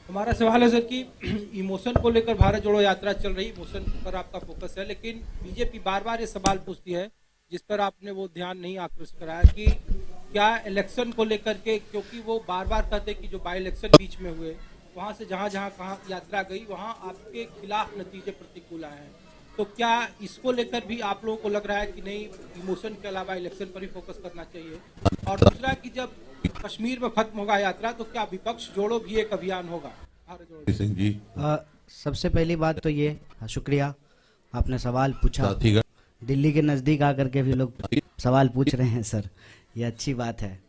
हमारा सवाल है सर कि इमोशन को लेकर भारत जोड़ो यात्रा चल रही, इमोशन पर आपका फोकस है, लेकिन बीजेपी बार बार ये सवाल पूछती है जिस पर आपने वो ध्यान नहीं आकृष्ट कराया कि क्या इलेक्शन को लेकर के, क्योंकि वो बार बार कहते कि जो बाई इलेक्शन बीच में हुए वहां से जहां जहां कहाँ यात्रा गई वहां आपके खिलाफ नतीजे प्रतिकूल आए हैं, तो क्या इसको लेकर भी आप लोगों को लग रहा है कि नहीं इमोशन के अलावा इलेक्शन पर ही फोकस करना चाहिए? और दूसरा कि जब कश्मीर में खत्म होगा यात्रा तो क्या विपक्ष जोड़ो भी एक अभियान होगा? भारत जोड़ो सिंह जी, सबसे पहली बात तो ये, शुक्रिया आपने सवाल पूछा। दिल्ली के नज़दीक आकर के भी लोग सवाल पूछ रहे हैं सर, ये अच्छी बात है।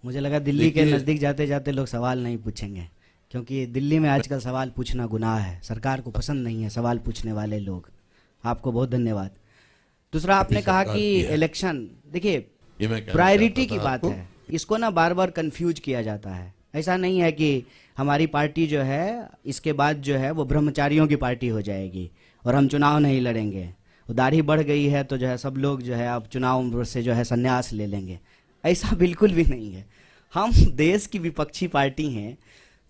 मुझे लगा दिल्ली के नज़दीक जाते जाते लोग सवाल नहीं पूछेंगे, क्योंकि दिल्ली में आजकल सवाल पूछना गुनाह है, सरकार को पसंद नहीं है सवाल पूछने वाले लोग। आपको बहुत धन्यवाद। दूसरा आपने कहा कि इलेक्शन, देखिए प्रायोरिटी की बात है, इसको ना बार बार कंफ्यूज किया जाता है। ऐसा नहीं है कि हमारी पार्टी जो है इसके बाद जो है वो ब्रह्मचारियों की पार्टी हो जाएगी और हम चुनाव नहीं लड़ेंगे, दाढ़ी बढ़ गई है तो जो है सब लोग जो है अब चुनाव से जो है संन्यास ले लेंगे, ऐसा बिल्कुल भी नहीं है। हम देश की विपक्षी पार्टी हैं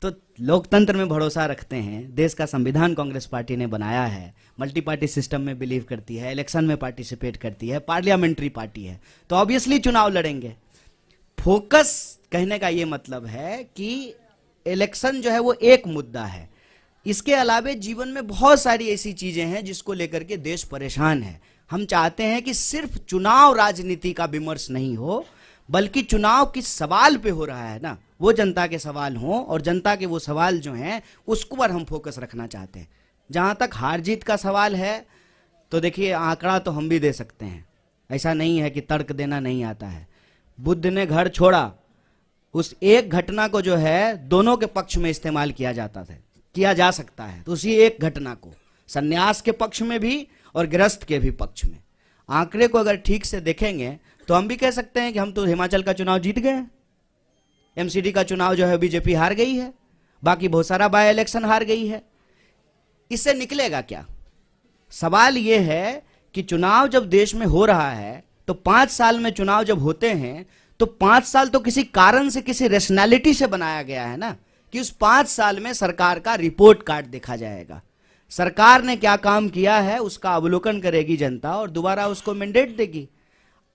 तो लोकतंत्र में भरोसा रखते हैं, देश का संविधान कांग्रेस पार्टी ने बनाया है, मल्टी पार्टी सिस्टम में बिलीव करती है, इलेक्शन में पार्टिसिपेट करती है, पार्लियामेंट्री पार्टी है, तो ऑब्वियसली चुनाव लड़ेंगे। फोकस कहने का ये मतलब है कि इलेक्शन जो है वो एक मुद्दा है, इसके अलावे जीवन में बहुत सारी ऐसी चीजें हैं जिसको लेकर के देश परेशान है। हम चाहते हैं कि सिर्फ चुनाव राजनीति का विमर्श नहीं हो, बल्कि चुनाव किस सवाल पे हो रहा है ना, वो जनता के सवाल हों, और जनता के वो सवाल जो हैं उसको पर हम फोकस रखना चाहते हैं। जहाँ तक हार जीत का सवाल है तो देखिए आंकड़ा तो हम भी दे सकते हैं, ऐसा नहीं है कि तर्क देना नहीं आता है। बुद्ध ने घर छोड़ा, उस एक घटना को जो है दोनों के पक्ष में इस्तेमाल किया जा सकता है, तो उसी एक घटना को सन्यास के पक्ष में भी और गृहस्थ के भी पक्ष में। आंकड़े को अगर ठीक से देखेंगे तो हम भी कह सकते हैं कि हम तो हिमाचल का चुनाव जीत गए, एमसीडी का चुनाव जो है बीजेपी हार गई है, बाकी बहुत सारा बाय इलेक्शन हार गई है। इससे निकलेगा क्या? सवाल यह है कि चुनाव जब देश में हो रहा है तो 5 साल में चुनाव जब होते हैं तो 5 साल तो किसी कारण से, किसी रैशनैलिटी से बनाया गया है ना, कि उस 5 साल में सरकार का रिपोर्ट कार्ड देखा जाएगा, सरकार ने क्या काम किया है उसका अवलोकन करेगी जनता और दोबारा उसको मैंडेट देगी।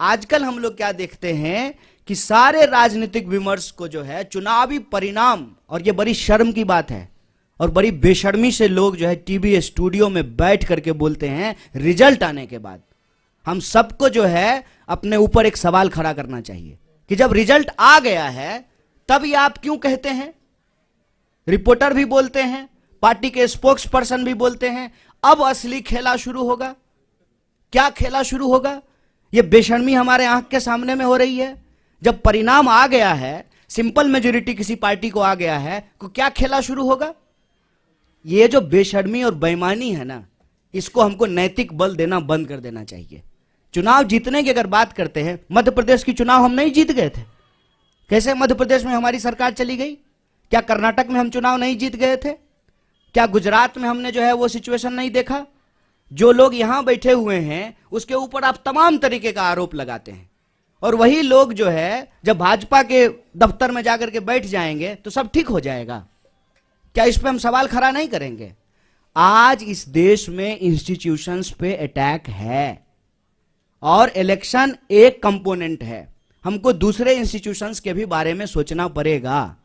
आजकल हम लोग क्या देखते हैं कि सारे राजनीतिक विमर्श को जो है चुनावी परिणाम, और ये बड़ी शर्म की बात है और बड़ी बेशर्मी से लोग जो है टीवी स्टूडियो में बैठ करके बोलते हैं रिजल्ट आने के बाद। हम सबको जो है अपने ऊपर एक सवाल खड़ा करना चाहिए कि जब रिजल्ट आ गया है तब ये आप क्यों कहते हैं? रिपोर्टर भी बोलते हैं, पार्टी के स्पोक्स पर्सन भी बोलते हैं, अब असली खेला शुरू होगा। क्या खेला शुरू होगा? ये बेशर्मी हमारे आंख के सामने में हो रही है। जब परिणाम आ गया है, सिंपल मेजोरिटी किसी पार्टी को आ गया है, तो क्या खेला शुरू होगा? ये जो बेशर्मी और बेईमानी है ना, इसको हमको नैतिक बल देना बंद कर देना चाहिए। चुनाव जीतने की अगर बात करते हैं, मध्य प्रदेश की चुनाव हम नहीं जीत गए थे, कैसे मध्य प्रदेश में हमारी सरकार चली गई? क्या कर्नाटक में हम चुनाव नहीं जीत गए थे? क्या गुजरात में हमने जो है वो सिचुएशन नहीं देखा? जो लोग यहां बैठे हुए हैं उसके ऊपर आप तमाम तरीके का आरोप लगाते हैं, और वही लोग जो है जब भाजपा के दफ्तर में जाकर के बैठ जाएंगे तो सब ठीक हो जाएगा। क्या इस पे हम सवाल खड़ा नहीं करेंगे? आज इस देश में इंस्टीट्यूशंस पे अटैक है और इलेक्शन एक कंपोनेंट है। हमको दूसरे इंस्टीट्यूशंस के भी बारे में सोचना पड़ेगा।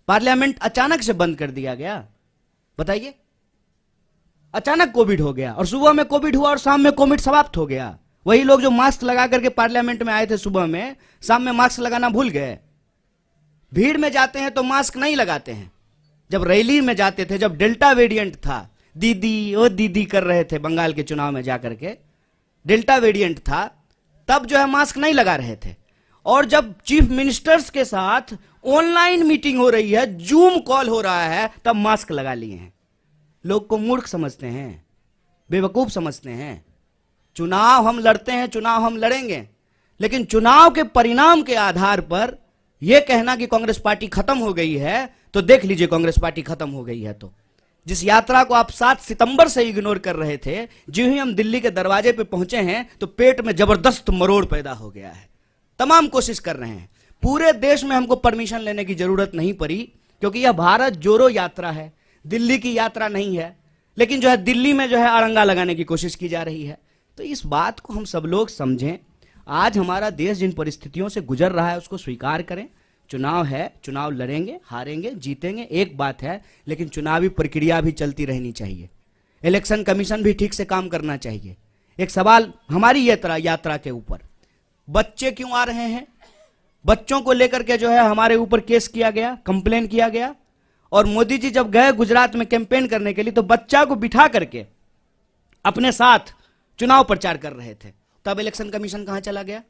पार्लियामेंट अचानक से बंद कर दिया गया, बताइए, अचानक कोविड हो गया, और सुबह में कोविड हुआ और शाम में कोविड समाप्त हो गया। वही लोग जो मास्क लगा करके पार्लियामेंट में आए थे सुबह में, शाम में मास्क लगाना भूल गए। भीड़ में जाते हैं तो मास्क नहीं लगाते हैं। जब रैली में जाते थे, जब डेल्टा वेरिएंट था, दीदी ओ दीदी कर रहे थे बंगाल के चुनाव में जाकर के, डेल्टा वेरिएंट था, तब जो है मास्क नहीं लगा रहे थे। और जब चीफ मिनिस्टर्स के साथ ऑनलाइन मीटिंग हो रही है, जूम कॉल हो रहा है, तब मास्क लगा लिए हैं। लोग को मूर्ख समझते हैं, बेवकूफ समझते हैं। चुनाव हम लड़ते हैं, चुनाव हम लड़ेंगे, लेकिन चुनाव के परिणाम के आधार पर यह कहना कि कांग्रेस पार्टी खत्म हो गई है, तो देख लीजिए कांग्रेस पार्टी खत्म हो गई है तो। जिस यात्रा को आप 7 सितंबर से इग्नोर कर रहे थे, जो ही हम दिल्ली के दरवाजे पे पहुंचे हैं तो पेट में जबरदस्त मरोड़ पैदा हो गया है। तमाम कोशिश कर रहे हैं, पूरे देश में हमको परमिशन लेने की जरूरत नहीं पड़ी, क्योंकि यह भारत जोड़ो यात्रा है। दिल्ली की यात्रा नहीं है, लेकिन जो है दिल्ली में जो है अड़ंगा लगाने की कोशिश की जा रही है। तो इस बात को हम सब लोग समझें। आज हमारा देश जिन परिस्थितियों से गुजर रहा है उसको स्वीकार करें। चुनाव है, चुनाव लड़ेंगे, हारेंगे, जीतेंगे, एक बात है, लेकिन चुनावी प्रक्रिया भी चलती रहनी चाहिए। इलेक्शन कमीशन भी ठीक से काम करना चाहिए। एक सवाल हमारी यात्रा के ऊपर, बच्चे क्यों आ रहे हैं? बच्चों को लेकर के जो है हमारे ऊपर केस किया गया, कंप्लेन किया गया। और मोदी जी जब गए गुजरात में कैंपेन करने के लिए तो बच्चा को बिठा करके अपने साथ चुनाव प्रचार कर रहे थे। तब इलेक्शन कमीशन कहां चला गया?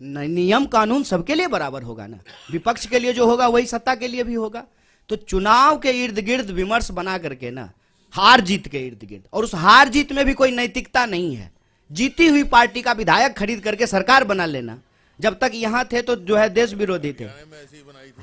नियम कानून सबके लिए बराबर होगा ना, विपक्ष के लिए जो होगा वही सत्ता के लिए भी होगा। तो चुनाव के इर्द गिर्द विमर्श बना करके ना, हार जीत के इर्द गिर्द, और उस हार जीत में भी कोई नैतिकता नहीं है। जीती हुई पार्टी का विधायक खरीद करके सरकार बना लेना, जब तक यहां थे तो जो है देश विरोधी थे,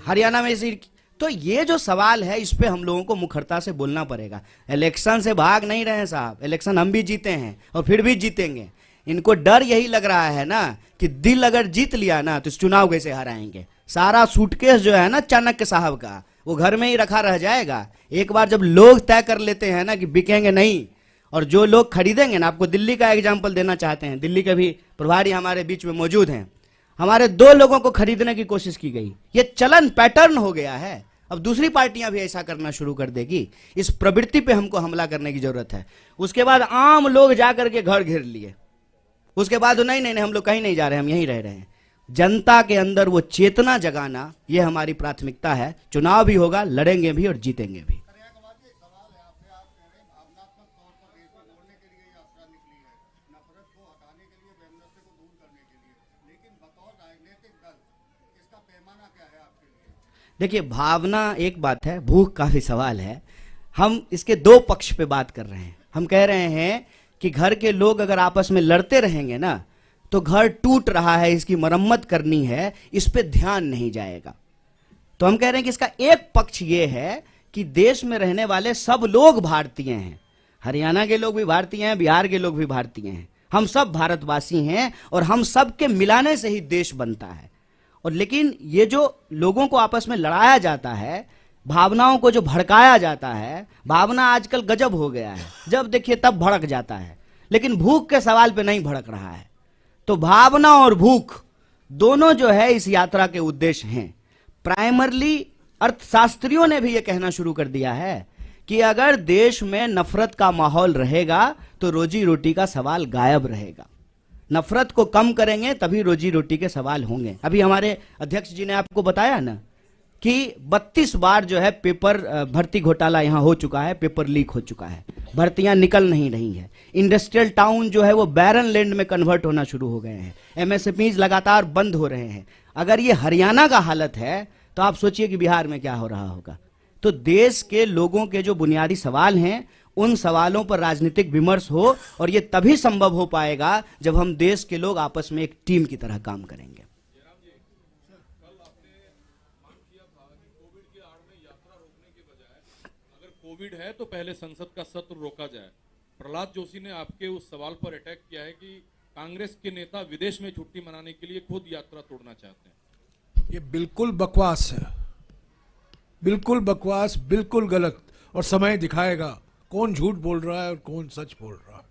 हरियाणा में ऐसी। तो ये जो सवाल है इस पे हम लोगों को मुखरता से बोलना पड़ेगा। इलेक्शन से भाग नहीं रहे साहब, इलेक्शन हम भी जीते हैं और फिर भी जीतेंगे। इनको डर यही लग रहा है ना कि दिल अगर जीत लिया ना तो इस चुनाव कैसे हराएंगे। सारा सूटकेस जो है ना चाणक्य साहब का, वो घर में ही रखा रह जाएगा। एक बार जब लोग तय कर लेते हैं ना कि बिकेंगे नहीं, और जो लोग खरीदेंगे ना, आपको दिल्ली का एग्जाम्पल देना चाहते हैं, दिल्ली के भी प्रभारी हमारे बीच में मौजूद हैं। हमारे 2 लोगों को खरीदने की कोशिश की गई, ये चलन पैटर्न हो गया है। अब दूसरी पार्टियां भी ऐसा करना शुरू कर देगी। इस प्रवृत्ति पे हमको हमला करने की जरूरत है। उसके बाद आम लोग जाकर के घर घेर लिए, उसके बाद नहीं हम लोग कहीं नहीं जा रहे, हम यहीं रह रहे हैं। जनता के अंदर वो चेतना जगाना, ये हमारी प्राथमिकता है। चुनाव भी होगा, लड़ेंगे भी और जीतेंगे भी। देखिए, भावना एक बात है, भूख का भी सवाल है। हम इसके 2 पक्ष पे बात कर रहे हैं। हम कह रहे हैं कि घर के लोग अगर आपस में लड़ते रहेंगे ना तो घर टूट रहा है, इसकी मरम्मत करनी है, इस पे ध्यान नहीं जाएगा। तो हम कह रहे हैं कि इसका एक पक्ष ये है कि देश में रहने वाले सब लोग भारतीय हैं। हरियाणा के लोग भी भारतीय हैं, बिहार के लोग भी भारतीय हैं, हम सब भारतवासी हैं और हम सब के मिलाने से ही देश बनता है। और लेकिन ये जो लोगों को आपस में लड़ाया जाता है, भावनाओं को जो भड़काया जाता है, भावना आजकल गजब हो गया है, जब देखिए तब भड़क जाता है, लेकिन भूख के सवाल पे नहीं भड़क रहा है। तो भावना और भूख दोनों जो है इस यात्रा के उद्देश्य हैं। प्राइमरली अर्थशास्त्रियों ने भी यह कहना शुरू कर दिया है कि अगर देश में नफरत का माहौल रहेगा तो रोजी रोटी का सवाल गायब रहेगा। नफरत को कम करेंगे तभी रोजी रोटी के सवाल होंगे। अभी हमारे अध्यक्ष जी ने आपको बताया ना कि 32 बार जो है पेपर भर्ती घोटाला यहां हो चुका है, पेपर लीक हो चुका है, भर्तियां निकल नहीं रही है। इंडस्ट्रियल टाउन जो है वो बैरन लैंड में कन्वर्ट होना शुरू हो गए हैं, एमएसएमईज लगातार बंद हो रहे हैं। अगर ये हरियाणा का हालत है तो आप सोचिए कि बिहार में क्या हो रहा होगा। तो देश के लोगों के जो बुनियादी सवाल हैं उन सवालों पर राजनीतिक विमर्श हो, और ये तभी संभव हो पाएगा जब हम देश के लोग आपस में एक टीम की तरह काम करेंगे। कोविड है तो पहले संसद का सत्र रोका जाए। प्रहलाद जोशी ने आपके उस सवाल पर अटैक किया है कि कांग्रेस के नेता विदेश में छुट्टी मनाने के लिए खुद यात्रा तोड़ना चाहते हैं। ये बिल्कुल बकवास है, बिल्कुल बकवास, बिल्कुल गलत, और समय दिखाएगा कौन झूठ बोल रहा है और कौन सच बोल रहा है।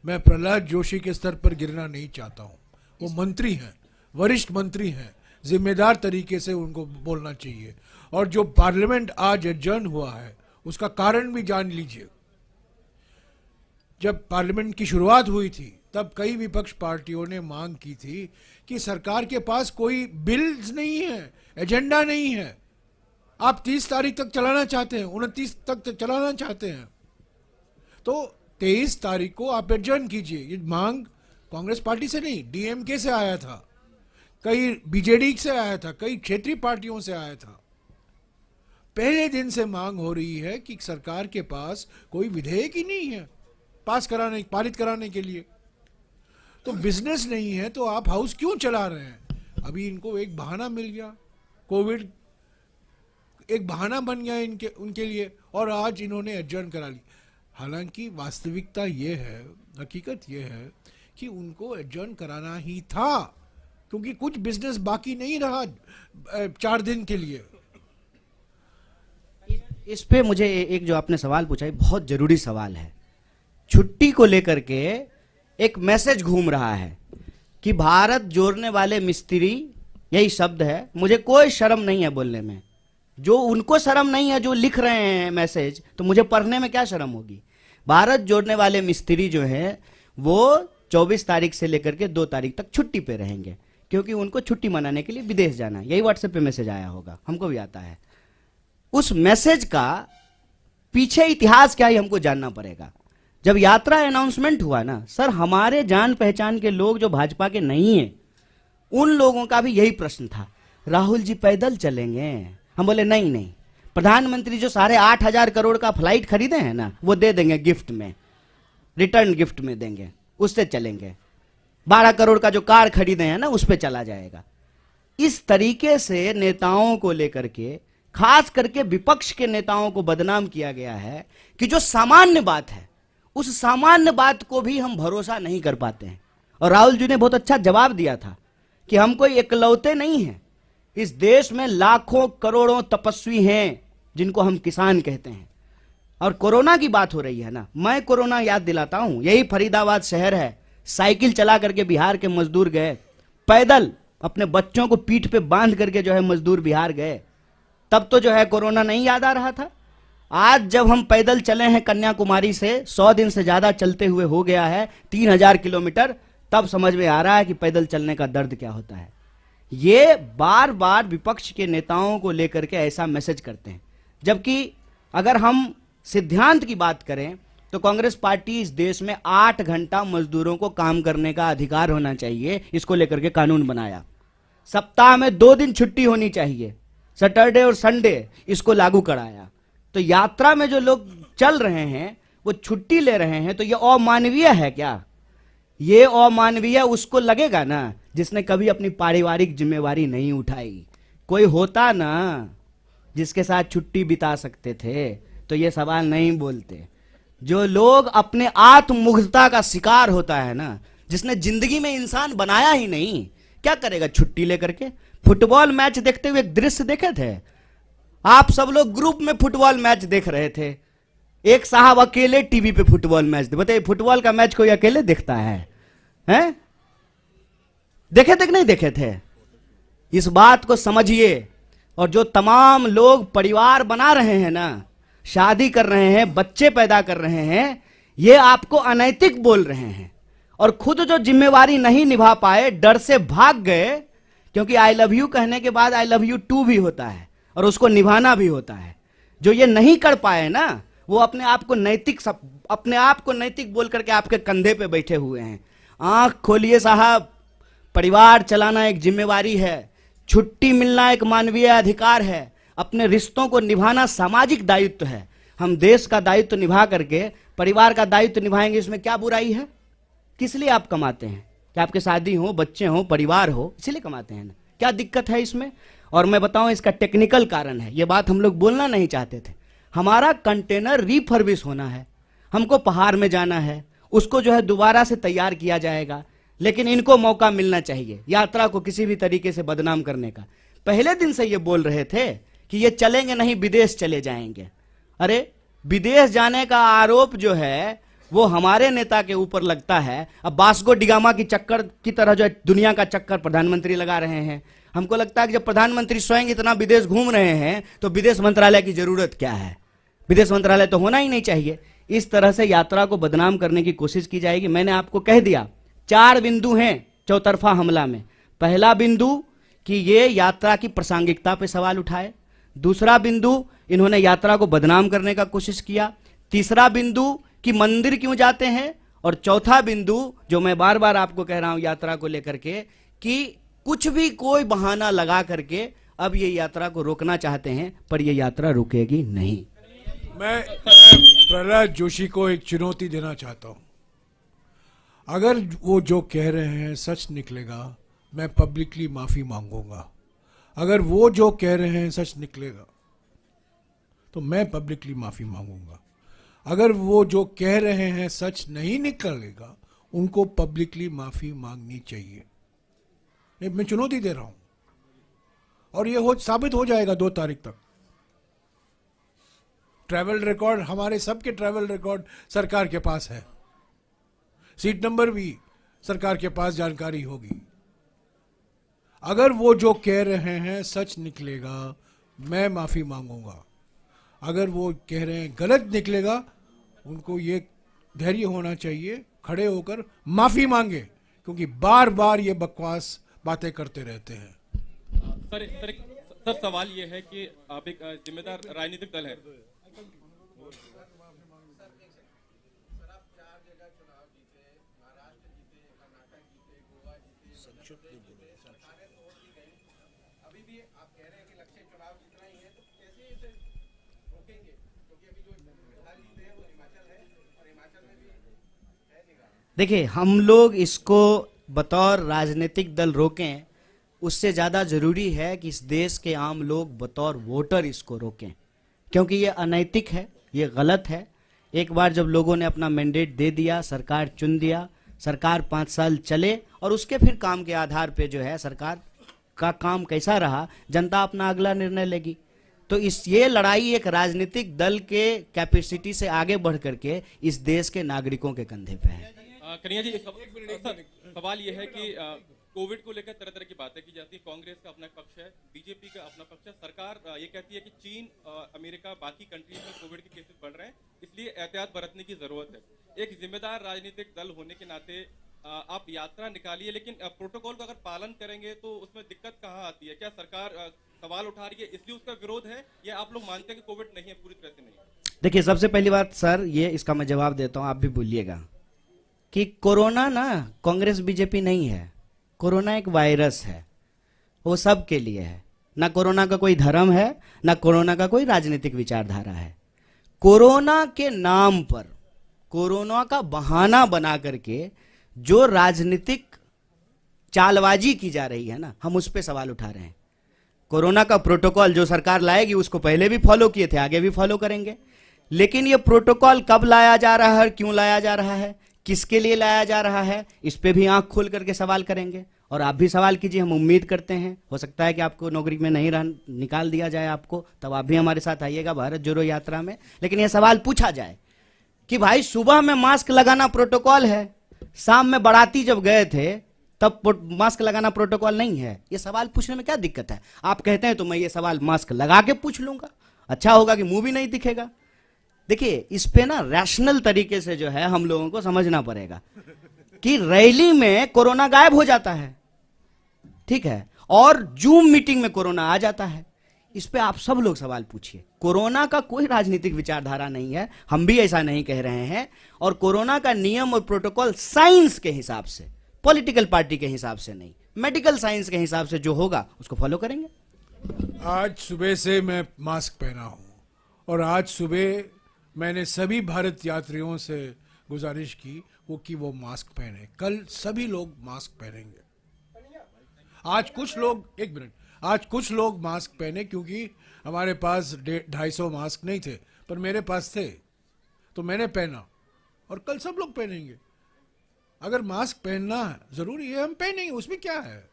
मैं प्रहलाद जोशी के स्तर पर गिरना नहीं चाहता हूँ। वो मंत्री हैं, वरिष्ठ मंत्री हैं, जिम्मेदार तरीके से उनको बोलना चाहिए। और जो पार्लियामेंट आज एडजर्न हुआ है उसका कारण भी जान लीजिए। जब पार्लियामेंट की शुरुआत हुई थी तब कई विपक्ष पार्टियों ने मांग की थी कि सरकार के पास कोई बिल्स नहीं है, एजेंडा नहीं है। आप 30 तारीख तक चलाना चाहते हैं, 29 तक चलाना चाहते हैं, तो 23 तारीख को आप एडजर्न कीजिए। ये मांग कांग्रेस पार्टी से नहीं, डीएमके से आया था, कई बीजेडी से आया था, कई क्षेत्रीय पार्टियों से आया था। पहले दिन से मांग हो रही है कि सरकार के पास कोई विधेयक ही नहीं है पारित कराने के लिए। तो बिजनेस नहीं है तो आप हाउस क्यों चला रहे हैं? अभी इनको एक बहाना मिल गया, कोविड एक बहाना बन गया उनके लिए, और आज इन्होंने एडजर्न करा ली। हालांकि वास्तविकता ये है, हकीकत ये है कि उनको एडजर्न कराना ही था, क्योंकि कुछ बिजनेस बाकी नहीं रहा 4 दिन के लिए। इस पे मुझे एक जो आपने सवाल पूछा है बहुत जरूरी सवाल है। छुट्टी को लेकर के एक मैसेज घूम रहा है कि भारत जोड़ने वाले मिस्त्री, यही शब्द है। मुझे कोई शर्म नहीं है बोलने में। जो उनको शर्म नहीं है जो लिख रहे हैं मैसेज, तो मुझे पढ़ने में क्या शर्म होगी। भारत जोड़ने वाले मिस्त्री जो है वो 24 तारीख से लेकर के 2 तारीख तक छुट्टी पे रहेंगे, क्योंकि उनको छुट्टी मनाने के लिए विदेश जाना है। यही व्हाट्सएप पे मैसेज आया होगा, हमको भी आता है। उस मैसेज का पीछे इतिहास क्या है हमको जानना पड़ेगा। जब यात्रा अनाउंसमेंट हुआ ना सर, हमारे जान पहचान के लोग जो भाजपा के नहीं है, उन लोगों का भी यही प्रश्न था, राहुल जी पैदल चलेंगे? हम बोले नहीं नहीं, प्रधानमंत्री जो 8,500 करोड़ का फ्लाइट खरीदे हैं ना, वो दे देंगे गिफ्ट में, रिटर्न गिफ्ट में देंगे, उससे चलेंगे। 12 करोड़ का जो कार खरीदे हैं ना, उस पर चला जाएगा। इस तरीके से नेताओं को लेकर के, खास करके विपक्ष के नेताओं को बदनाम किया गया है कि जो सामान्य बात है, उस सामान्य बात को भी हम भरोसा नहीं कर पाते हैं। और राहुल जी ने बहुत अच्छा जवाब दिया था कि हम कोई इकलौते नहीं हैं, इस देश में लाखों करोड़ों तपस्वी हैं जिनको हम किसान कहते हैं। और कोरोना की बात हो रही है ना, मैं कोरोना याद दिलाता हूं। यही फरीदाबाद शहर है, साइकिल चला करके बिहार के मजदूर गए, पैदल अपने बच्चों को पीठ पे बांध करके जो है मजदूर बिहार गए। तब तो जो है कोरोना नहीं याद आ रहा था। आज जब हम पैदल चले हैं कन्याकुमारी से, 100 दिन से ज्यादा चलते हुए हो गया है 3000 किलोमीटर, तब समझ में आ रहा है कि पैदल चलने का दर्द क्या होता है। ये बार बार विपक्ष के नेताओं को लेकर के ऐसा मैसेज करते हैं, जबकि अगर हम सिद्धांत की बात करें तो कांग्रेस पार्टी इस देश में 8 घंटा मजदूरों को काम करने का अधिकार होना चाहिए, इसको लेकर के कानून बनाया। सप्ताह में 2 दिन छुट्टी होनी चाहिए, सैटरडे और संडे, इसको लागू कराया। तो यात्रा में जो लोग चल रहे हैं वो छुट्टी ले रहे हैं, तो ये अमानवीय है क्या? ये अमानवीय उसको लगेगा ना जिसने कभी अपनी पारिवारिक जिम्मेवारी नहीं उठाई। कोई होता ना जिसके साथ छुट्टी बिता सकते थे तो ये सवाल नहीं बोलते। जो लोग अपने आत्ममुग्धता का शिकार होता है ना, जिसने जिंदगी में इंसान बनाया ही नहीं, क्या करेगा छुट्टी लेकर के? फुटबॉल मैच देखते हुए एक दृश्य देखे थे आप सब लोग, ग्रुप में फुटबॉल मैच देख रहे थे, एक साहब अकेले टीवी पे फुटबॉल मैच, बताइए फुटबॉल का मैच कोई अकेले देखता है? हैं? देखे थे कि नहीं देखे थे? इस बात को समझिए। और जो तमाम लोग परिवार बना रहे हैं ना, शादी कर रहे हैं, बच्चे पैदा कर रहे हैं, ये आपको अनैतिक बोल रहे हैं। और खुद जो जिम्मेवारी नहीं निभा पाए, डर से भाग गए, क्योंकि आई लव यू कहने के बाद आई लव यू टू भी होता है और उसको निभाना भी होता है। जो ये नहीं कर पाए ना, वो अपने आप को नैतिक बोल करके आपके कंधे पे बैठे हुए हैं। आंख खोलिए साहब, परिवार चलाना एक जिम्मेवारी है, छुट्टी मिलना एक मानवीय अधिकार है, अपने रिश्तों को निभाना सामाजिक दायित्व है। हम देश का दायित्व निभा करके परिवार का दायित्व निभाएंगे, इसमें क्या बुराई है? किस लिए आप कमाते हैं? कि आपके शादी हो, बच्चे हो, परिवार हो, इसलिए कमाते हैं ना? क्या दिक्कत है इसमें? और मैं बताऊं इसका टेक्निकल कारण है, ये बात हम लोग बोलना नहीं चाहते थे। हमारा कंटेनर रिफर्बिश होना है, हमको पहाड़ में जाना है, उसको जो है दोबारा से तैयार किया जाएगा। लेकिन इनको मौका मिलना चाहिए यात्रा को किसी भी तरीके से बदनाम करने का। पहले दिन से ये बोल रहे थे कि ये चलेंगे नहीं, विदेश चले जाएंगे। अरे विदेश जाने का आरोप जो है वो हमारे नेता के ऊपर लगता है। अब वास्को डिगामा की चक्कर की तरह जो दुनिया का चक्कर प्रधानमंत्री लगा रहे हैं। हमको लगता है कि जब प्रधानमंत्री स्वयं इतना विदेश घूम रहे हैं तो विदेश मंत्रालय की जरूरत क्या है? विदेश मंत्रालय तो होना ही नहीं चाहिए। इस तरह से यात्रा को बदनाम करने की कोशिश की जाएगी। मैंने आपको कह दिया 4 बिंदु हैं चौतरफा हमला में। पहला बिंदु कि ये यात्रा की प्रासंगिकता पे सवाल उठाए, दूसरा बिंदु इन्होंने यात्रा को बदनाम करने का कोशिश किया, तीसरा बिंदु कि मंदिर क्यों जाते हैं, और चौथा बिंदु जो मैं बार बार आपको कह रहा हूं यात्रा को लेकर के कि कुछ भी कोई बहाना लगा करके अब ये यात्रा को रोकना चाहते हैं, पर ये यात्रा रुकेगी नहीं। मैं प्रहलाद जोशी को एक चुनौती देना चाहता हूं। अगर वो जो कह रहे हैं सच निकलेगा, मैं पब्लिकली माफी मांगूंगा। अगर वो जो कह रहे हैं सच निकलेगा तो मैं पब्लिकली माफी मांगूंगा। अगर वो जो कह रहे हैं सच नहीं निकलेगा, उनको पब्लिकली माफी मांगनी चाहिए। ये मैं चुनौती दे रहा हूं और ये साबित हो जाएगा 2 तारीख तक। ट्रैवल रिकॉर्ड, हमारे सबके ट्रैवल रिकॉर्ड सरकार के पास है, सीट नंबर भी सरकार के पास जानकारी होगी। अगर वो जो कह रहे हैं सच निकलेगा, मैं माफी मांगूंगा। अगर वो कह रहे हैं गलत निकलेगा, उनको ये धैर्य होना चाहिए, खड़े होकर माफी मांगे, क्योंकि बार बार ये बकवास बातें करते रहते हैं। सर सवाल ये है कि आप एक जिम्मेदार राजनीतिक दल है। देखिए, हम लोग इसको बतौर राजनीतिक दल रोकें, उससे ज़्यादा ज़रूरी है कि इस देश के आम लोग बतौर वोटर इसको रोकें, क्योंकि ये अनैतिक है, ये गलत है। एक बार जब लोगों ने अपना मैंडेट दे दिया, सरकार चुन दिया, सरकार 5 साल चले और उसके फिर काम के आधार पे जो है सरकार का काम कैसा रहा, जनता अपना अगला निर्णय लेगी। तो ये लड़ाई एक राजनीतिक दल के कैपेसिटी से आगे बढ़ करके इस देश के नागरिकों के कंधे पे है। कन्हैया जी, सवाल ये है कि कोविड को लेकर तरह तरह की बातें की जाती है। कांग्रेस का अपना पक्ष है, बीजेपी का अपना पक्ष है। सरकार ये कहती है कि चीन, अमेरिका, बाकी कंट्रीज में कोविड के केसेस बढ़ रहे हैं, इसलिए एहतियात बरतने की जरूरत है। एक जिम्मेदार राजनीतिक दल होने के नाते आप यात्रा निकालिए, लेकिन प्रोटोकॉल का अगर पालन करेंगे तो उसमें दिक्कत कहाँ आती है? क्या सरकार सवाल उठा रही है इसलिए उसका विरोध है, या आप लोग मानते हैं कि कोविड नहीं है, पूरी तरह से नहीं? देखिए, सबसे पहली बात सर, ये इसका मैं जवाब देता हूँ, आप भी भूलिएगा कि कोरोना ना कांग्रेस बीजेपी नहीं है। कोरोना एक वायरस है, वो सब के लिए है। ना कोरोना का कोई धर्म है, ना कोरोना का कोई राजनीतिक विचारधारा है। कोरोना के नाम पर, कोरोना का बहाना बना करके जो राजनीतिक चालबाजी की जा रही है ना, हम उस पर सवाल उठा रहे हैं। कोरोना का प्रोटोकॉल जो सरकार लाएगी उसको पहले भी फॉलो किए थे, आगे भी फॉलो करेंगे, लेकिन ये प्रोटोकॉल कब लाया जा रहा है, क्यों लाया जा रहा है, किसके लिए लाया जा रहा है, इस पे भी आंख खोल करके सवाल करेंगे। और आप भी सवाल कीजिए, हम उम्मीद करते हैं, हो सकता है कि आपको नौकरी में नहीं निकाल दिया जाए आपको, तब आप भी हमारे साथ आइएगा भारत जोड़ो यात्रा में। लेकिन यह सवाल पूछा जाए कि भाई सुबह में मास्क लगाना प्रोटोकॉल है, शाम में बाराती जब गए थे तब मास्क लगाना प्रोटोकॉल नहीं है, ये सवाल पूछने में क्या दिक्कत है? आप कहते हैं तो मैं ये सवाल मास्क लगा के पूछ लूंगा, अच्छा होगा कि मुंह भी नहीं दिखेगा। देखिए, इस पे ना रैशनल तरीके से जो है हम लोगों को समझना पड़ेगा कि रैली में कोरोना गायब हो जाता है, ठीक है, और जूम मीटिंग में कोरोना आ जाता है। इस पे आप सब लोग सवाल पूछिए। कोरोना का कोई राजनीतिक विचारधारा नहीं है, हम भी ऐसा नहीं कह रहे हैं। और कोरोना का नियम और प्रोटोकॉल साइंस के हिसाब से, पॉलिटिकल पार्टी के हिसाब से नहीं, मेडिकल साइंस के हिसाब से जो होगा उसको फॉलो करेंगे। आज सुबह से मैं मास्क पहना हूं, और आज सुबह मैंने सभी भारत यात्रियों से गुजारिश की वो मास्क पहने। कल सभी लोग मास्क पहनेंगे। आज कुछ लोग, एक मिनट, आज कुछ लोग मास्क पहने क्योंकि हमारे पास 250 मास्क नहीं थे, पर मेरे पास थे तो मैंने पहना, और कल सब लोग पहनेंगे। अगर मास्क पहनना जरूरी है, हम पहनेंगे, उसमें क्या है?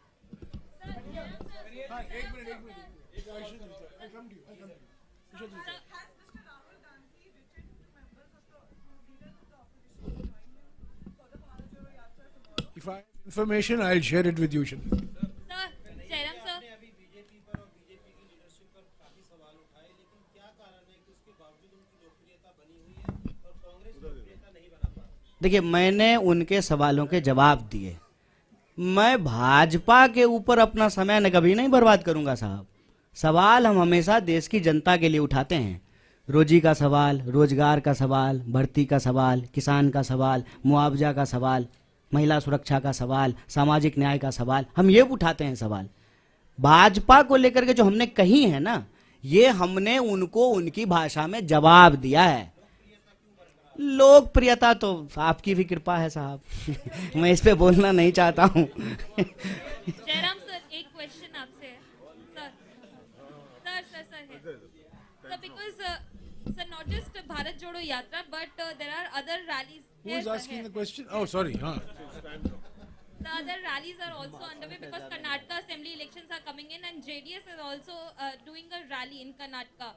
If I have information, I'll share it with you. Sir, Jairam sir, देखिए, मैंने उनके सवालों के जवाब दिए। मैं भाजपा के ऊपर अपना समय कभी नहीं बर्बाद करूंगा साहब। सवाल हम हमेशा देश की जनता के लिए उठाते हैं। रोजी का सवाल, रोजगार का सवाल, भर्ती का सवाल, किसान का सवाल, मुआवजा का सवाल, महिला सुरक्षा का सवाल, सामाजिक न्याय का सवाल, हम ये उठाते हैं सवाल। भाजपा को लेकर के जो हमने कही है ना, ये हमने उनको उनकी भाषा में जवाब दिया है। लोकप्रियता तो आपकी भी कृपा है साहब मैं इस पे बोलना नहीं चाहता हूँ जयराम सर, एक क्वेश्चन आपसे है सर है because sir, not just Bharat Jodo Yatra but there are other rallies. Who is asking the question? Oh, sorry. The other rallies are also underway because Karnataka assembly elections are coming in and JDS is also doing a rally in Karnataka,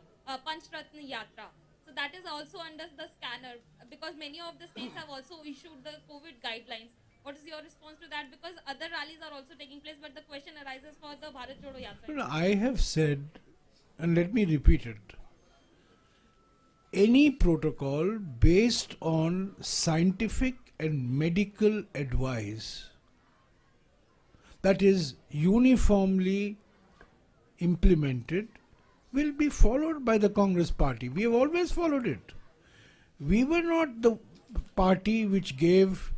Panchratna Yatra. So that is also under the scanner because many of the states have also issued the COVID guidelines. What is your response to that? Because other rallies are also taking place, but the question arises for the Bharat Jodo Yatra. No, I have said, and let me repeat it. Any protocol based on scientific and medical advice that is uniformly implemented will be followed by the Congress party. We have always followed it. We were not the party which gave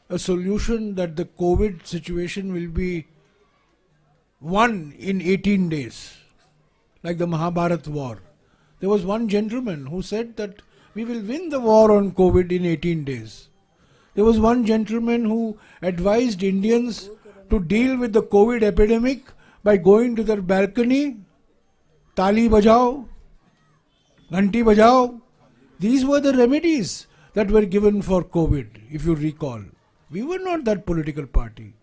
a solution that the COVID situation will be won in 18 days, like the Mahabharat war. There was one gentleman who said that we will win the war on COVID in 18 days. There was one gentleman who advised Indians to deal with the COVID epidemic by going to their balcony, tali bajao, ghanti bajao. These were the remedies that were given for COVID, if you recall. We were not that political party.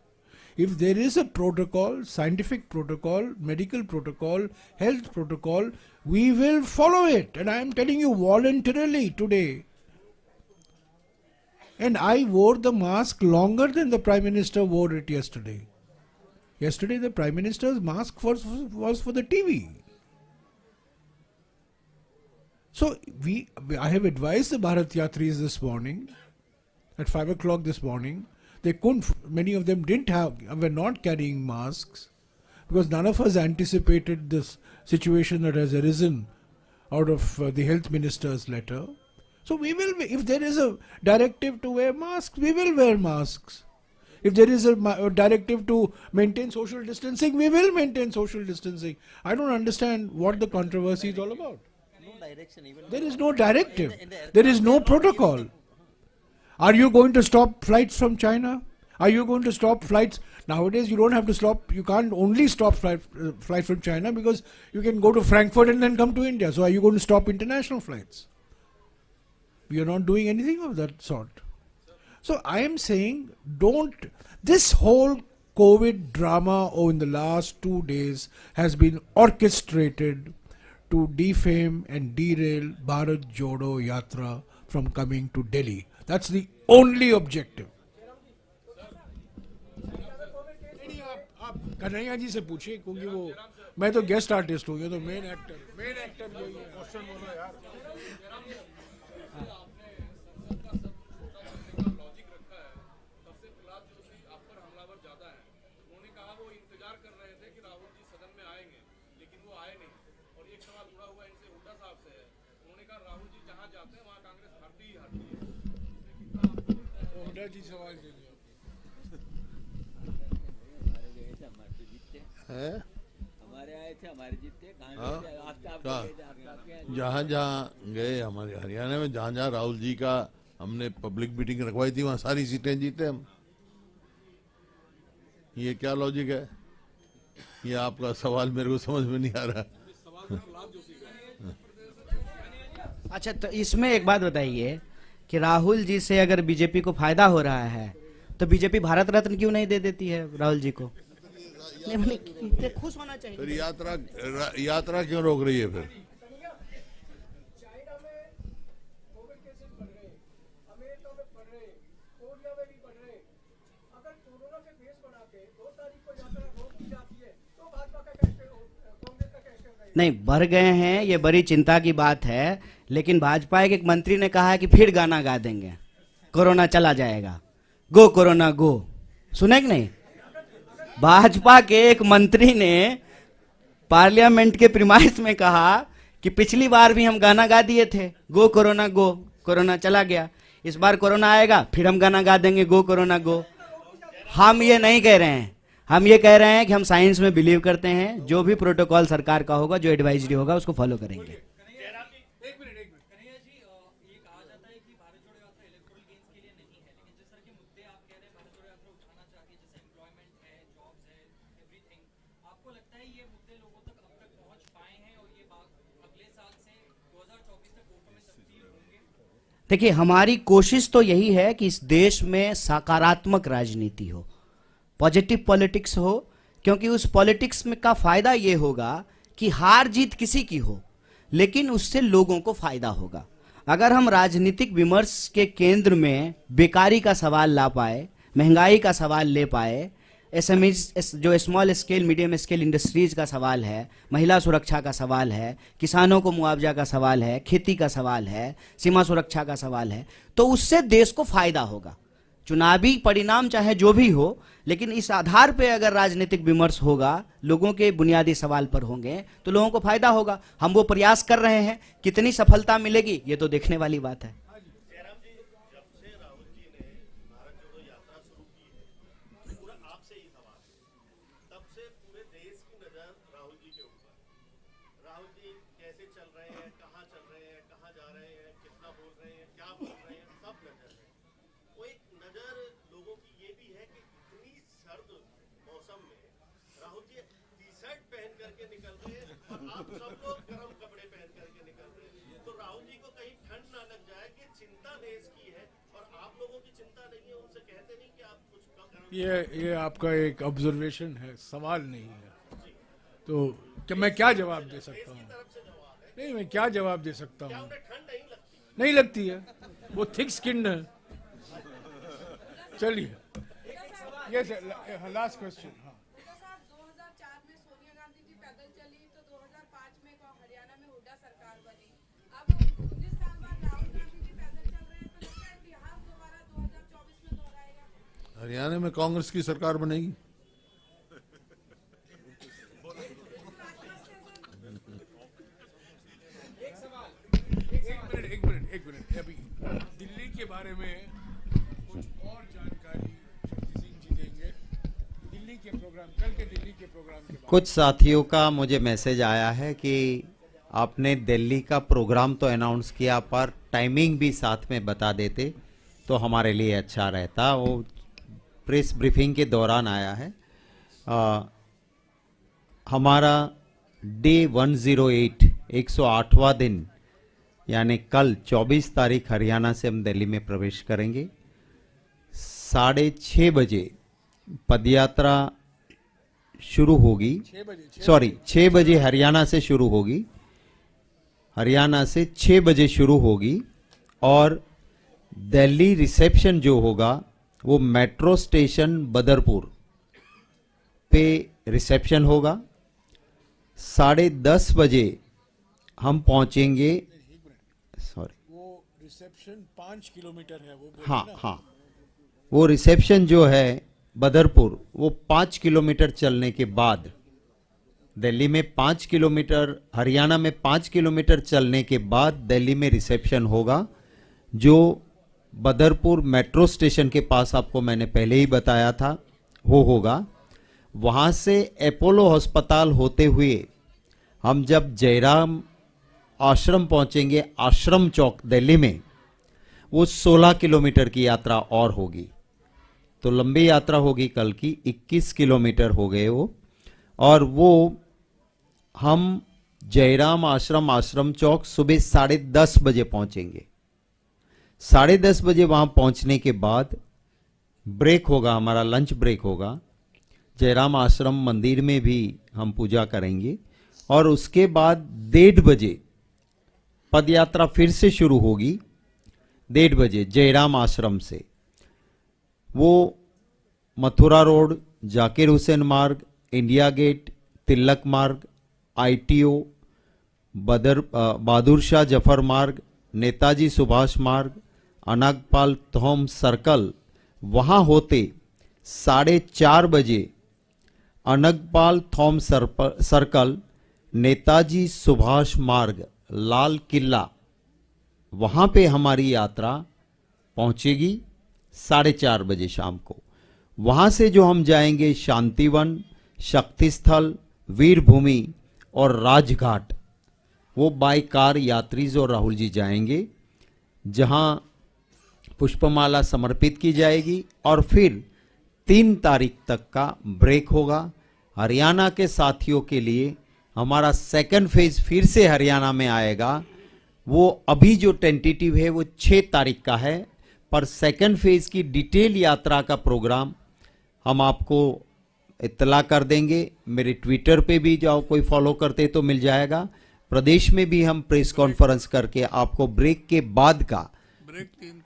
If there is a protocol, scientific protocol, medical protocol, health protocol, we will follow it. And I am telling you voluntarily today. And I wore the mask longer than the Prime Minister wore it yesterday. Yesterday the Prime Minister's mask was for the TV. So I have advised the Bharat Yatris this morning, at 5 o'clock this morning. They couldn't, many of them were not carrying masks because none of us anticipated this situation that has arisen out of the health minister's letter. So we will, if there is a directive to wear masks, we will wear masks. If there is a directive to maintain social distancing, we will maintain social distancing. I don't understand what the controversy is all about. There is no directive. There is no protocol. Are you going to stop flights from China? Are you going to stop flights? Nowadays you don't have to stop, you can't only stop flights from China because you can go to Frankfurt and then come to India. So are you going to stop international flights? We are not doing anything of that sort. So I am saying, this whole COVID drama in the last 2 days has been orchestrated to defame and derail Bharat Jodo Yatra from coming to Delhi. That's the only objective. आप कन्हैया जी से पूछिए क्योंकि वो मैं तो guest artist हूँ, ये तो मेन एक्टर यही है। क्वेश्चन बोलो यार। जी सवाल हमारे आए थे, हमारे जीते, जहाँ जहाँ गए हमारे हरियाणा में, जहाँ जहाँ राहुल जी का हमने पब्लिक मीटिंग रखवाई थी वहाँ सारी सीटें जीते हम। ये क्या लॉजिक है? ये आपका सवाल मेरे को समझ में नहीं आ रहा। अच्छा, तो इसमें एक बात बताइए कि राहुल जी से अगर बीजेपी को फायदा हो रहा है तो बीजेपी भारत रत्न क्यों नहीं दे देती है राहुल जी को? खुश होना चाहिए। फिर यात्रा क्यों रोक रही है फिर? नहीं, बढ़ गए हैं, ये बड़ी चिंता की बात है, लेकिन भाजपा के एक मंत्री ने कहा है कि फिर गाना गा देंगे, कोरोना चला जाएगा, गो कोरोना गो। सुने कि नहीं? भाजपा के एक मंत्री ने पार्लियामेंट के प्रीमाइस में कहा कि पिछली बार भी हम गाना गा दिए थे, गो कोरोना गो, कोरोना चला गया, इस बार कोरोना आएगा फिर हम गाना गा देंगे, गो कोरोना गो। हम ये नहीं कह रहे हैं, हम ये कह रहे हैं कि हम साइंस में बिलीव करते हैं, जो भी प्रोटोकॉल सरकार का होगा, जो एडवाइजरी होगा, उसको फॉलो करेंगे। देखिए, हमारी कोशिश तो यही है कि इस देश में सकारात्मक राजनीति हो, पॉजिटिव पॉलिटिक्स हो, क्योंकि उस पॉलिटिक्स में का फायदा ये होगा कि हार जीत किसी की हो, लेकिन उससे लोगों को फायदा होगा। अगर हम राजनीतिक विमर्श के केंद्र में बेकारी का सवाल ला पाए, महंगाई का सवाल ले पाए, एसएमईज जो small scale medium scale industries का सवाल है, महिला सुरक्षा का सवाल है, किसानों को मुआवजा का सवाल है, खेती का सवाल है, सीमा सुरक्षा का सवाल है, तो उससे देश को फायदा होगा। चुनावी परिणाम चाहे जो भी हो, लेकिन इस आधार पे अगर राजनीतिक विमर्श होगा, लोगों के बुनियादी सवाल पर होंगे, तो लोगों को फायदा होगा। हम वो प्रयास कर रहे हैं, कितनी सफलता मिलेगी ये तो देखने वाली बात है। ये आपका एक ऑब्जर्वेशन है, सवाल नहीं है। तो क्या मैं क्या जवाब दे सकता हूँ? नहीं, मैं क्या जवाब दे सकता हूँ? नहीं लगती है, वो थिक स्किन है। चलिए, ये लास्ट क्वेश्चन। हाँ, 2004 में सोनिया गांधी जी पैदल चली, तो 2005 में हरियाणा में हुड्डा सरकार बनी। अब 19 साल बाद राहुल गांधी जी पैदल चल रहे हैं, तो लगता है बिहार दोबारा 2024 में दोहराएगा। हरियाणा में कांग्रेस की सरकार बनेगी। एक मिनट अभी दिल्ली के बारे में कुछ और जानकारी शक्ति सिंह जी देंगे। दिल्ली के प्रोग्राम, कल के दिल्ली के प्रोग्राम के बारे में कुछ साथियों का मुझे मैसेज आया है कि आपने दिल्ली का प्रोग्राम तो अनाउंस किया, पर टाइमिंग भी साथ में बता देते तो हमारे लिए अच्छा रहता। वो प्रेस ब्रीफिंग के दौरान आया है। हमारा डे 108 108वां दिन, यानी कल 24 तारीख हरियाणा से हम दिल्ली में प्रवेश करेंगे। 6:30 बजे पदयात्रा शुरू होगी। 6 बजे हरियाणा से शुरू होगी। हरियाणा से 6 बजे शुरू होगी और दिल्ली रिसेप्शन जो होगा वो मेट्रो स्टेशन बदरपुर पे रिसेप्शन होगा। 10:30 बजे हम पहुंचेंगे। सॉरी, वो रिसेप्शन 5 किलोमीटर है, वो हाँ हाँ, वो रिसेप्शन जो है बदरपुर, वो 5 किलोमीटर चलने के बाद, दिल्ली में 5 किलोमीटर, हरियाणा में 5 किलोमीटर चलने के बाद दिल्ली में रिसेप्शन होगा, जो बदरपुर मेट्रो स्टेशन के पास, आपको मैंने पहले ही बताया था, वो होगा। वहाँ से अपोलो अस्पताल होते हुए हम जब जयराम आश्रम पहुँचेंगे, आश्रम चौक दिल्ली में, वो 16 किलोमीटर की यात्रा और होगी। तो लंबी यात्रा होगी कल की, 21 किलोमीटर हो गए वो। और वो हम जयराम आश्रम, आश्रम चौक सुबह 10:30 बजे पहुंचेंगे। 10:30 बजे वहां पहुंचने के बाद ब्रेक होगा, हमारा लंच ब्रेक होगा। जयराम आश्रम मंदिर में भी हम पूजा करेंगे और उसके बाद 1:30 बजे पदयात्रा फिर से शुरू होगी। 1:30 बजे जयराम आश्रम से वो मथुरा रोड, जाकिर हुसैन मार्ग, इंडिया गेट, तिलक मार्ग, ITO, बहादुर शाह जफर मार्ग, नेताजी सुभाष मार्ग, अनागपाल थॉम सर्कल, वहाँ होते 4:30 बजे अनगपाल थॉम सर्कल, नेताजी सुभाष मार्ग, लाल किला, वहाँ पे हमारी यात्रा पहुँचेगी 4:30 बजे शाम को। वहाँ से जो हम जाएंगे शांतिवन, शक्ति स्थल, वीर भूमि और राजघाट, वो बाई कार यात्रीज और राहुल जी जाएंगे, जहाँ पुष्पमाला समर्पित की जाएगी और फिर 3 तारीख तक का ब्रेक होगा। हरियाणा के साथियों के लिए हमारा सेकंड फेज फिर से हरियाणा में आएगा। वो अभी जो टेंटेटिव है वो 6 तारीख का है, पर सेकंड फेज की डिटेल यात्रा का प्रोग्राम हम आपको इत्तला कर देंगे। मेरे ट्विटर पे भी जाओ, कोई फॉलो करते तो मिल जाएगा। प्रदेश में भी हम प्रेस कॉन्फ्रेंस करके आपको ब्रेक के बाद का ब्रेक 3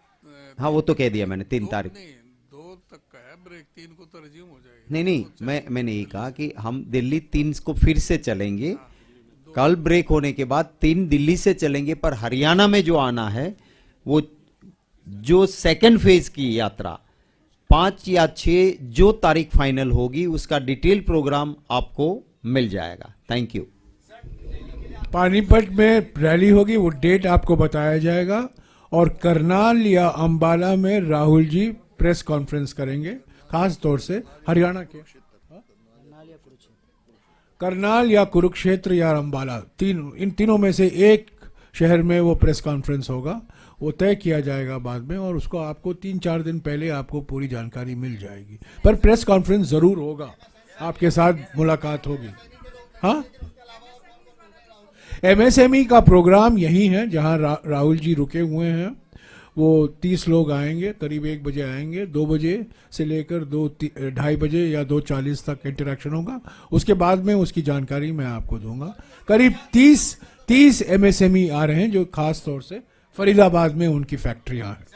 हाँ वो तो कह दिया मैंने 3 तारीख नहीं 2 तक का है, ब्रेक 3 को तो रिज्यूम हो जाएगी। नहीं मैंने यही कहा कि हम दिल्ली 3 को फिर से चलेंगे, कल ब्रेक होने के बाद 3 दिल्ली से चलेंगे, पर हरियाणा में जो आना है वो जो सेकंड फेज की यात्रा 5 या 6 जो तारीख फाइनल होगी उसका डिटेल प्रोग्राम आपको मिल जाएगा। Thank you. पानीपत में रैली होगी, वो डेट आपको बताया जाएगा, और करनाल या अंबाला में राहुल जी प्रेस कॉन्फ्रेंस करेंगे, खास तौर से हरियाणा के करनाल या कुरुक्षेत्र या अंबाला, इन तीनों में से एक शहर में वो प्रेस कॉन्फ्रेंस होगा, वो तय किया जाएगा बाद में, और उसको आपको 3-4 दिन पहले आपको पूरी जानकारी मिल जाएगी। पर प्रेस कॉन्फ्रेंस जरूर होगा, आपके साथ मुलाकात होगी। हाँ, एमएसएमई का प्रोग्राम यही है जहां राहुल जी रुके हुए हैं। वो 30 लोग आएंगे, करीब 1 बजे आएंगे, 2 बजे से लेकर 2-2:30 बजे या 2:40 तक इंटरेक्शन होगा। उसके बाद में उसकी जानकारी मैं आपको दूंगा। करीब 30 एमएसएमई आ रहे हैं जो खास तौर से फरीदाबाद में उनकी फैक्ट्रियां हैं।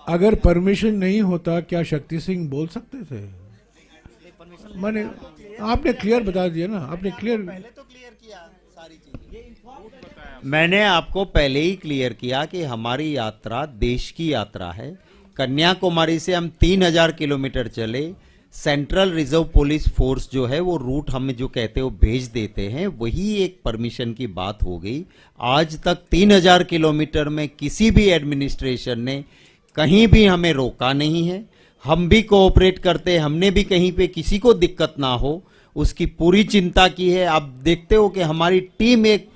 अगर परमिशन नहीं होता क्या शक्ति सिंह बोल सकते थे? मैंने आपने क्लियर बता दिया ना, आपने क्लियर मैंने आपको पहले ही क्लियर किया कि हमारी यात्रा देश की यात्रा है। कन्याकुमारी से हम 3000 किलोमीटर चले, सेंट्रल रिजर्व पुलिस फोर्स जो है वो रूट हमें जो कहते हैं वो भेज देते हैं, वही एक परमिशन की बात हो गई। आज तक 3000 किलोमीटर में किसी भी एडमिनिस्ट्रेशन ने कहीं भी हमें रोका नहीं है। हम भी कोऑपरेट करते हैं, हमने भी कहीं पे किसी को दिक्कत ना हो उसकी पूरी चिंता की है। आप देखते हो कि हमारी टीम एक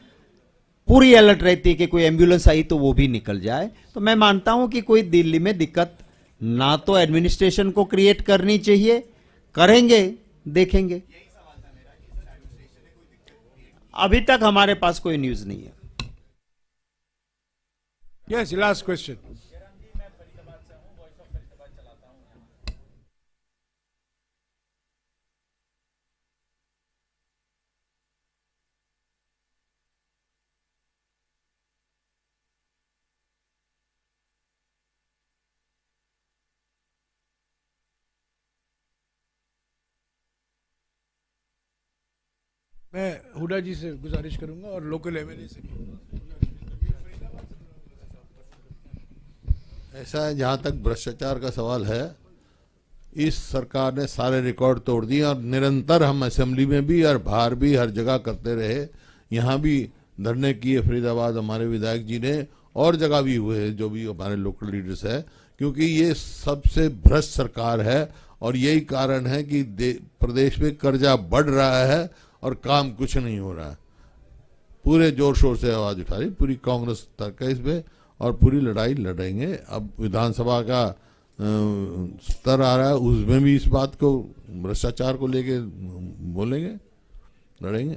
पूरी अलर्ट रहती है कि कोई एम्बुलेंस आई तो वो भी निकल जाए। तो मैं मानता हूं कि कोई दिल्ली में दिक्कत ना तो एडमिनिस्ट्रेशन को क्रिएट करनी चाहिए, करेंगे देखेंगे। अभी तक हमारे पास कोई न्यूज नहीं है। Yes, last question. मैं हुडा जी से गुजारिश करूंगा और लोकल एमएलए से भी। ऐसा है, जहाँ तक भ्रष्टाचार का सवाल है, इस सरकार ने सारे रिकॉर्ड तोड़ दिए और निरंतर हम असेंबली में भी और बाहर भी हर जगह करते रहे। यहाँ भी धरने किए फरीदाबाद हमारे विधायक जी ने, और जगह भी हुए जो भी हमारे लोकल लीडर्स है, क्योंकि ये सबसे भ्रष्ट सरकार है और यही कारण है कि प्रदेश में कर्जा बढ़ रहा है और काम कुछ नहीं हो रहा है। पूरे जोर शोर से आवाज उठा रही पूरी कांग्रेस तक है इसमें, और पूरी लड़ाई लड़ेंगे। अब विधानसभा का स्तर आ रहा है, उसमें भी इस बात को भ्रष्टाचार को लेके बोलेंगे, लड़ेंगे।